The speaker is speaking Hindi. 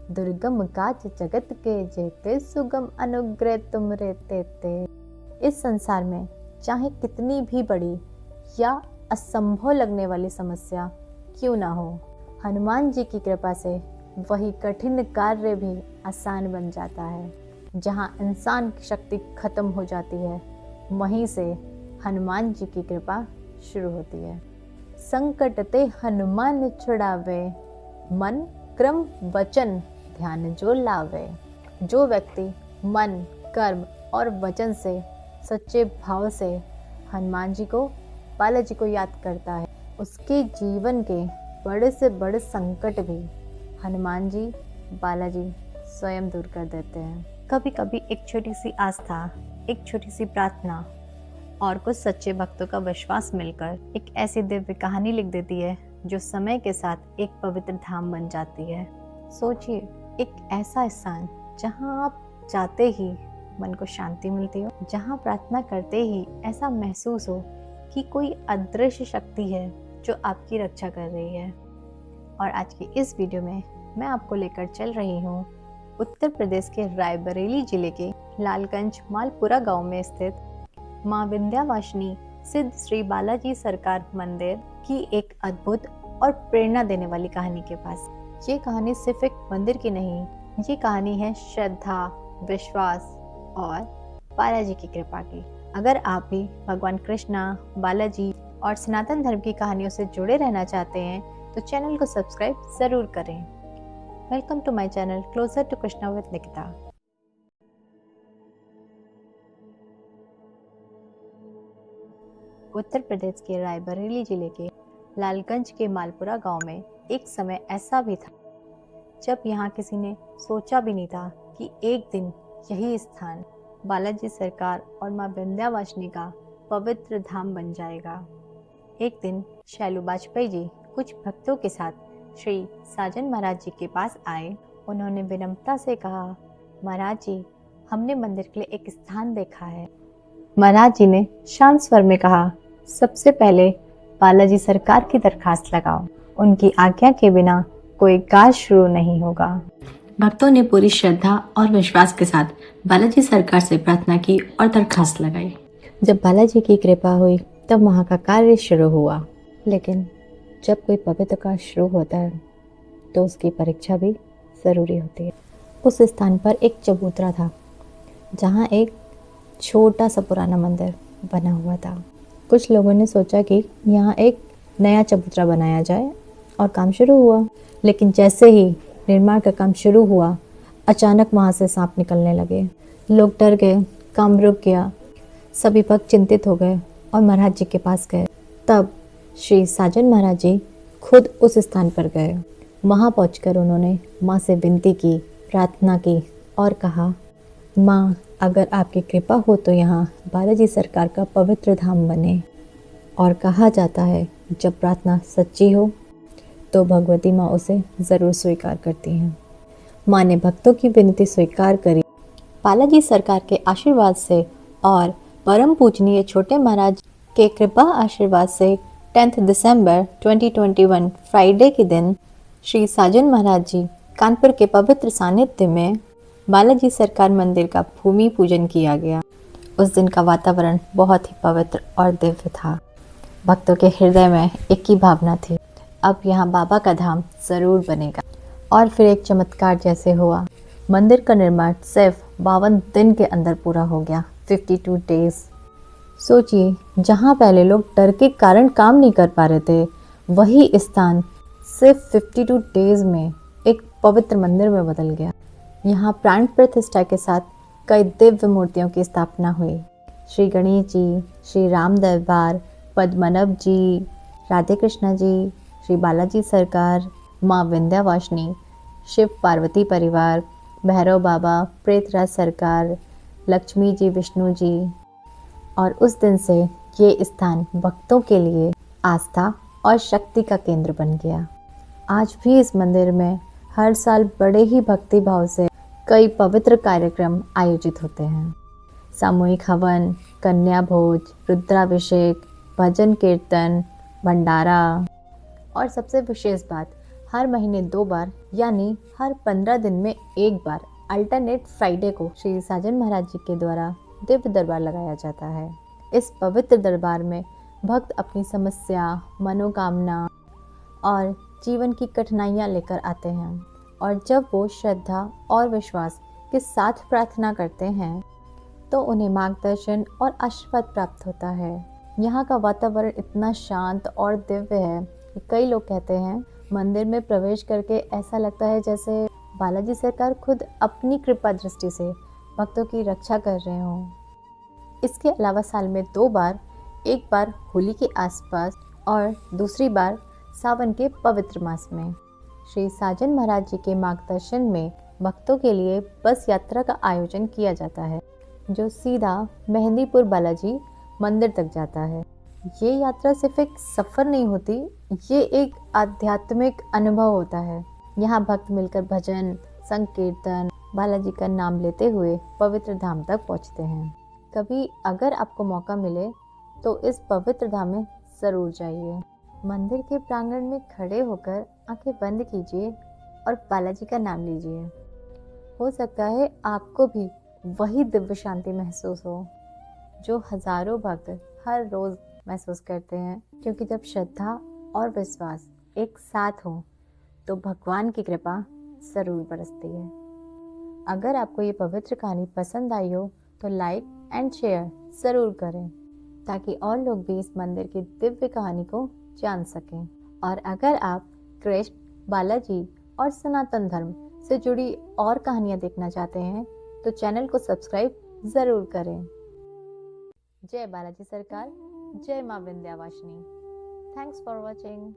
दुर्गम काज जगत के जेते, सुगम अनुग्रह तुम रे तेते। इस संसार में चाहे कितनी भी बड़ी या असंभव लगने वाली समस्या क्यों ना हो, हनुमान जी की कृपा से वही कठिन कार्य भी आसान बन जाता है। जहाँ इंसान की शक्ति खत्म हो जाती है, वहीं से हनुमान जी की कृपा शुरू होती है। संकट ते हनुमान छुड़ावे, मन क्रम वचन ध्यान जो लावे। जो व्यक्ति मन, कर्म और वचन से सच्चे भाव से हनुमान जी को, बालाजी को याद करता है, उसके जीवन के बड़े से बड़े संकट भी हनुमान जी, बालाजी स्वयं दूर कर देते हैं। कभी कभी एक छोटी सी आस्था, एक छोटी सी प्रार्थना और कुछ सच्चे भक्तों का विश्वास मिलकर एक ऐसी दिव्य कहानी लिख देती है जो समय के साथ एक पवित्र धाम बन जाती है। सोचिए, एक ऐसा स्थान जहां आप जाते ही मन को शांति मिलती हो, जहां प्रार्थना करते ही ऐसा महसूस हो कि कोई अदृश्य शक्ति है जो आपकी रक्षा कर रही है। और आज की इस वीडियो में मैं आपको लेकर चल रही हूँ उत्तर प्रदेश के रायबरेली जिले के लालगंज मालपुरा गांव में स्थित मां विंध्यवासिनी सिद्ध श्री बालाजी सरकार मंदिर की एक अद्भुत और प्रेरणा देने वाली कहानी के पास। ये कहानी सिर्फ एक मंदिर की नहीं, ये कहानी है श्रद्धा, विश्वास और बालाजी की कृपा की। अगर आप भी भगवान कृष्णा, बालाजी और सनातन धर्म की कहानियों से जुड़े रहना चाहते हैं तो चैनल को सब्सक्राइब जरूर करें। Welcome to my channel closer to Krishna with Nikita. Uttar Pradesh के रायबरेली जिले के लालगंज के मालपुरा गांव में एक समय ऐसा भी था जब यहाँ किसी ने सोचा भी नहीं था कि एक दिन यही स्थान बालाजी सरकार और मां विंध्यवासिनी का पवित्र धाम बन जाएगा। एक दिन शैलू वाजपेयी जी कुछ भक्तों के साथ श्री साजन महाराज जी के पास आए। उन्होंने विनम्रता से कहा, महाराज जी, हमने मंदिर के लिए एक स्थान देखा है। महाराज जी ने शांत स्वर में कहा, सबसे पहले बालाजी सरकार की दरखास्त लगाओ, उनकी आज्ञा के बिना कोई कार्य शुरू नहीं होगा। भक्तों ने पूरी श्रद्धा और विश्वास के साथ बालाजी सरकार से प्रार्थना की और दरखास्त लगाई। जब बालाजी की कृपा हुई तब वहाँ का कार्य शुरू हुआ। लेकिन जब कोई पवित्र कार्य शुरू होता है तो उसकी परीक्षा भी ज़रूरी होती है। उस स्थान पर एक चबूतरा था जहाँ एक छोटा सा पुराना मंदिर बना हुआ था। कुछ लोगों ने सोचा कि यहाँ एक नया चबूतरा बनाया जाए और काम शुरू हुआ। लेकिन जैसे ही निर्माण का काम शुरू हुआ, अचानक वहाँ से सांप निकलने लगे। लोग डर गए, काम रुक गया। सभी भक्त चिंतित हो गए और महाराज जी के पास गए। तब श्री साजन महाराज जी खुद उस स्थान पर गए। वहाँ पहुंचकर उन्होंने माँ से विनती की, प्रार्थना की और कहा, माँ, अगर आपकी कृपा हो तो यहाँ बालाजी सरकार का पवित्र धाम बने। और कहा जाता है जब प्रार्थना सच्ची हो तो भगवती माँ उसे ज़रूर स्वीकार करती हैं। माँ ने भक्तों की विनती स्वीकार करी। बालाजी सरकार के आशीर्वाद से और परम पूजनीय छोटे महाराज के कृपा आशीर्वाद से 10 दिसंबर 2021 फ्राइडे के दिन श्री साजन महाराज जी कानपुर के पवित्र सानिध्य में बालाजी सरकार मंदिर का भूमि पूजन किया गया। उस दिन का वातावरण बहुत ही पवित्र और दिव्य था। भक्तों के हृदय में एक ही भावना थी, अब यहाँ बाबा का धाम ज़रूर बनेगा। और फिर एक चमत्कार जैसे हुआ। मंदिर का निर्माण सिर्फ 52 दिन के अंदर पूरा हो गया, 52 डेज। सोचिए, जहाँ पहले लोग डर के कारण काम नहीं कर पा रहे थे, वही स्थान सिर्फ 52 डेज में एक पवित्र मंदिर में बदल गया। यहाँ प्राण प्रतिष्ठा के साथ कई दिव्य मूर्तियों की स्थापना हुई। श्री गणेश जी, श्री राम दरबार, पद्मनाभ जी, राधे कृष्णा जी, श्री बालाजी सरकार, माँ विंध्यवासिनी, शिव पार्वती परिवार, भैरव बाबा, प्रेतराज सरकार, लक्ष्मी जी, विष्णु जी। और उस दिन से ये स्थान भक्तों के लिए आस्था और शक्ति का केंद्र बन गया। आज भी इस मंदिर में हर साल बड़े ही भक्ति भाव से कई पवित्र कार्यक्रम आयोजित होते हैं। सामूहिक हवन, कन्या भोज, रुद्राभिषेक, भजन कीर्तन, भंडारा और सबसे विशेष बात, हर महीने 2 बार यानी हर 15 दिन में एक बार अल्टरनेट फ्राइडे को श्री साजन महाराज जी के द्वारा दिव्य दरबार लगाया जाता है। इस पवित्र दरबार में भक्त अपनी समस्या, मनोकामना और जीवन की कठिनाइयाँ लेकर आते हैं और जब वो श्रद्धा और विश्वास के साथ प्रार्थना करते हैं तो उन्हें मार्गदर्शन और आशीर्वाद प्राप्त होता है। यहाँ का वातावरण इतना शांत और दिव्य है कि कई लोग कहते हैं मंदिर में प्रवेश करके ऐसा लगता है जैसे बालाजी सरकार खुद अपनी कृपा दृष्टि से भक्तों की रक्षा कर रहे हों। इसके अलावा साल में 2 बार, एक बार होली के आसपास और दूसरी बार सावन के पवित्र मास में श्री साजन महाराज जी के मार्गदर्शन में भक्तों के लिए बस यात्रा का आयोजन किया जाता है जो सीधा मेहंदीपुर बालाजी मंदिर तक जाता है। ये यात्रा सिर्फ एक सफ़र नहीं होती, ये एक आध्यात्मिक अनुभव होता है। यहाँ भक्त मिलकर भजन, संकीर्तन, बालाजी का नाम लेते हुए पवित्र धाम तक पहुँचते हैं। कभी अगर आपको मौका मिले तो इस पवित्र धाम में ज़रूर जाइए। मंदिर के प्रांगण में खड़े होकर आंखें बंद कीजिए और बालाजी का नाम लीजिए। हो सकता है आपको भी वही दिव्य शांति महसूस हो जो हजारों भक्त हर रोज महसूस करते हैं, क्योंकि जब श्रद्धा और विश्वास एक साथ हो तो भगवान की कृपा जरूर बरसती है। अगर आपको ये पवित्र कहानी पसंद आई हो तो लाइक एंड शेयर जरूर करें ताकि और लोग भी इस मंदिर की दिव्य कहानी को जान सकें। और अगर आप कृष्ण, बालाजी और सनातन धर्म से जुड़ी और कहानियाँ देखना चाहते हैं तो चैनल को सब्सक्राइब जरूर करें। जय बालाजी सरकार, जय माँ विंध्यवासिनी। Thanks for watching.